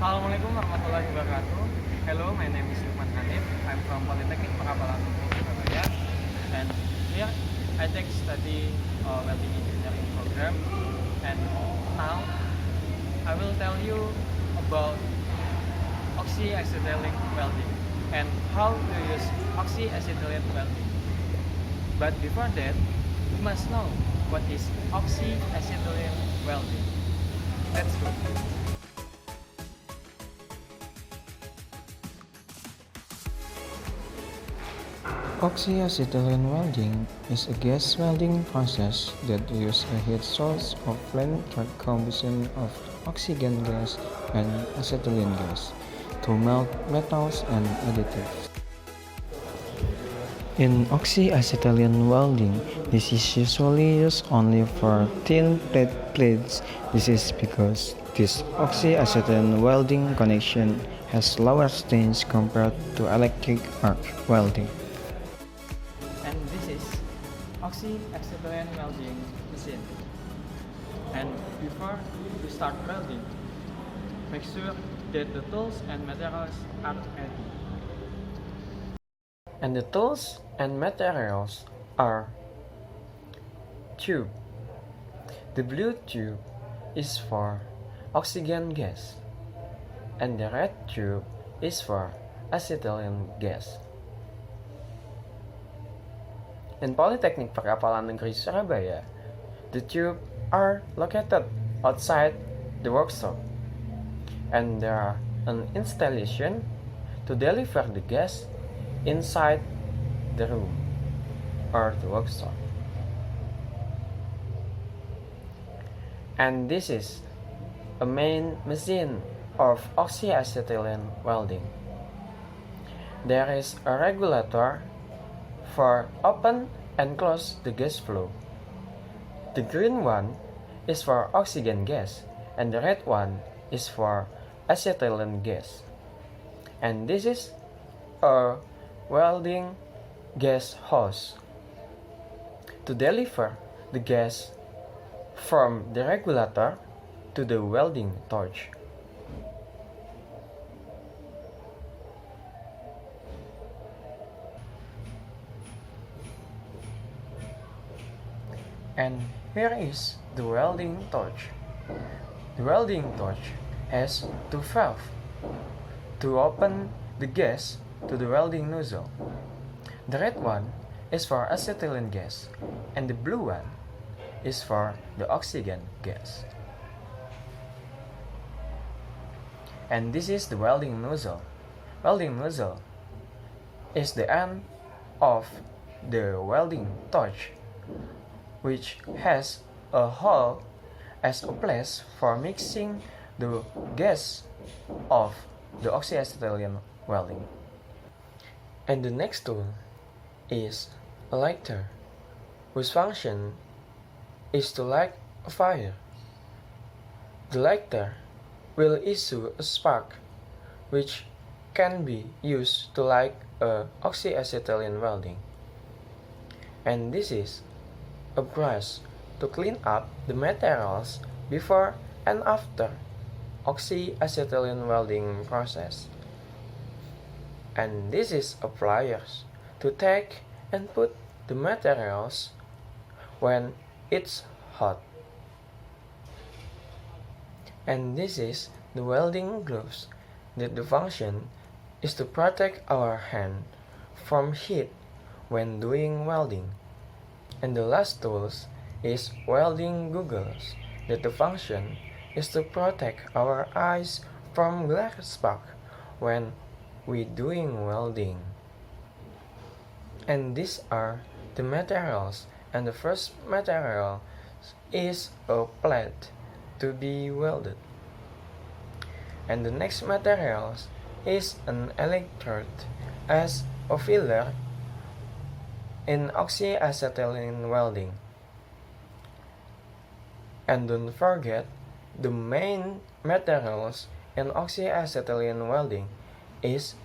Assalamualaikum warahmatullahi wabarakatuh. Hello, my name is Lukman Hanif. I'm from Polytechnic Pengapalan Surabaya, and here I take study welding engineering program. And now I will tell you about oxyacetylene welding and how to use oxyacetylene welding. But before that, you must know what is oxyacetylene welding. Let's go. Oxyacetylene welding is a gas welding process that uses a heat source of flame combustion of oxygen gas and acetylene gas to melt metals and additives. In oxyacetylene welding, this is usually used only for thin plate plates. This is because this oxyacetylene welding connection has lower strains compared to electric arc welding. And this is oxyacetylene welding machine. And before you start welding, make sure that the tools and materials are ready. And the tools and materials are tube. The blue tube is for oxygen gas, and the red tube is for acetylene gas. In Polytechnic Perkapalan Negeri Surabaya, the tubes are located outside the workshop, and there are an installation to deliver the gas inside the room or the workshop. And this is a main machine of oxyacetylene welding. There is a regulator for open and close the gas flow. The green one is for oxygen gas and the red one is for acetylene gas. And this is a welding gas hose to deliver the gas from the regulator to the welding torch. And here is the welding torch. The welding torch has two valves to open the gas to the welding nozzle. The red one is for acetylene gas and the blue one is for the oxygen gas. And this is the welding nozzle. Welding nozzle is the end of the welding torch, which has a hole as a place for mixing the gas of the oxyacetylene welding. And the next tool is a lighter, whose function is to light a fire. The lighter will issue a spark, which can be used to light a oxyacetylene welding. And this is a brush to clean up the materials before and after oxyacetylene welding process. And this is a pliers to take and put the materials when it's hot. And this is the welding gloves that the function is to protect our hand from heat when doing welding. And the last tools is welding goggles that the function is to protect our eyes from glare spark when we doing welding. And these are the materials, and the first material is a plate to be welded. And the next materials is an electrode as a filler in oxyacetylene welding. And don't forget, the main materials in oxyacetylene welding is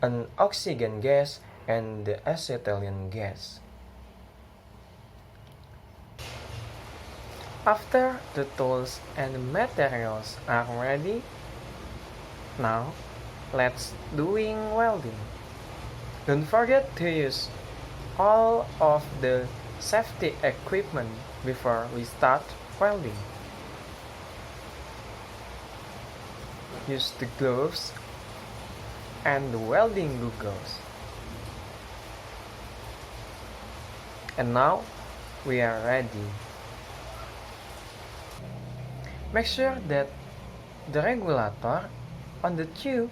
an oxygen gas and the acetylene gas. After the tools and materials are ready, Now, let's doing welding. Don't forget to use all of the safety equipment before we start welding. Use the gloves and the welding goggles. And now we are ready. Make sure that the regulator on the tube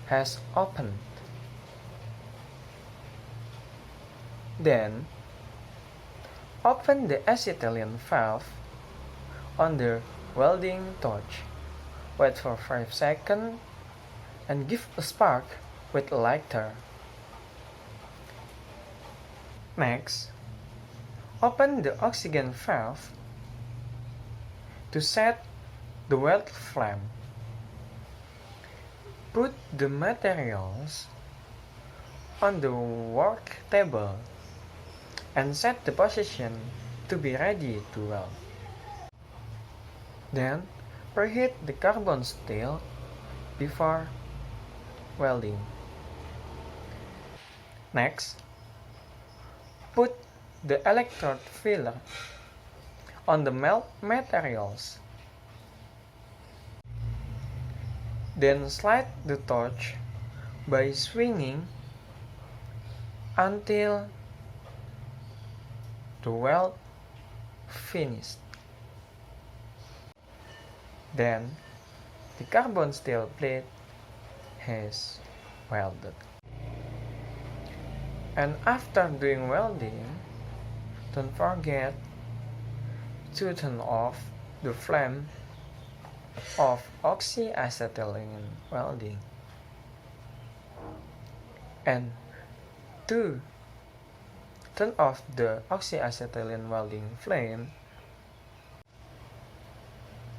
has opened. Then, open the acetylene valve on the welding torch. Wait for 5 seconds and give a spark with a lighter. Next, open the oxygen valve to set the weld flame. Put the materials on the work table and set the position to be ready to weld. Then, preheat the carbon steel before welding. Next, put the electrode filler on the melt materials. Then slide the torch by swinging until the weld finished. Then the carbon steel plate has welded. And after doing welding, don't forget to turn off the flame of oxyacetylene welding. And to turn off the oxyacetylene welding flame,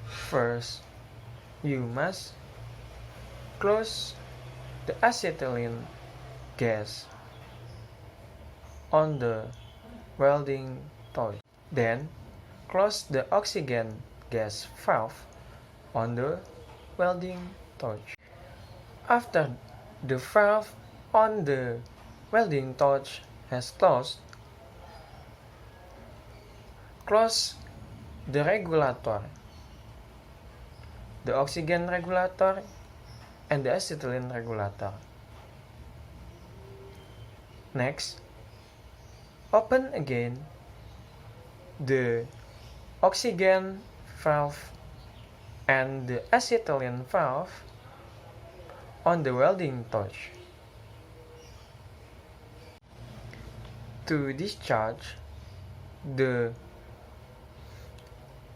first you must close the acetylene gas on the welding torch. Then close the oxygen gas valve on the welding torch. After the valve on the welding torch has closed, close the regulator, the oxygen regulator and the acetylene regulator. Next, open again the oxygen valve and the acetylene valve on the welding torch. To discharge the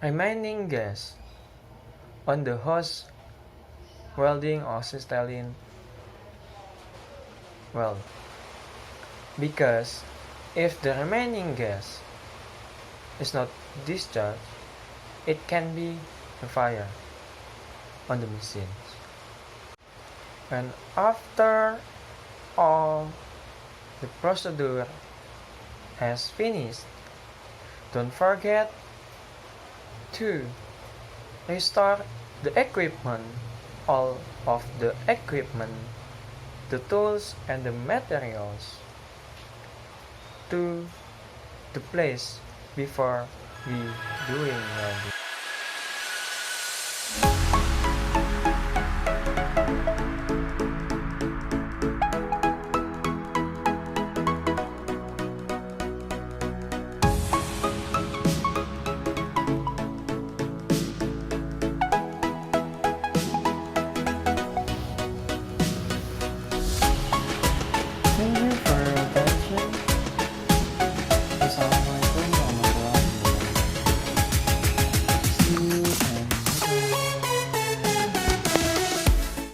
remaining gas on the hose welding or acetylene weld, because if the remaining gas is not discharged, it can be a fire on the machines. And after all the procedure has finished, don't forget to restore the equipment, all of the equipment, the tools and the materials to the place before we doing welding.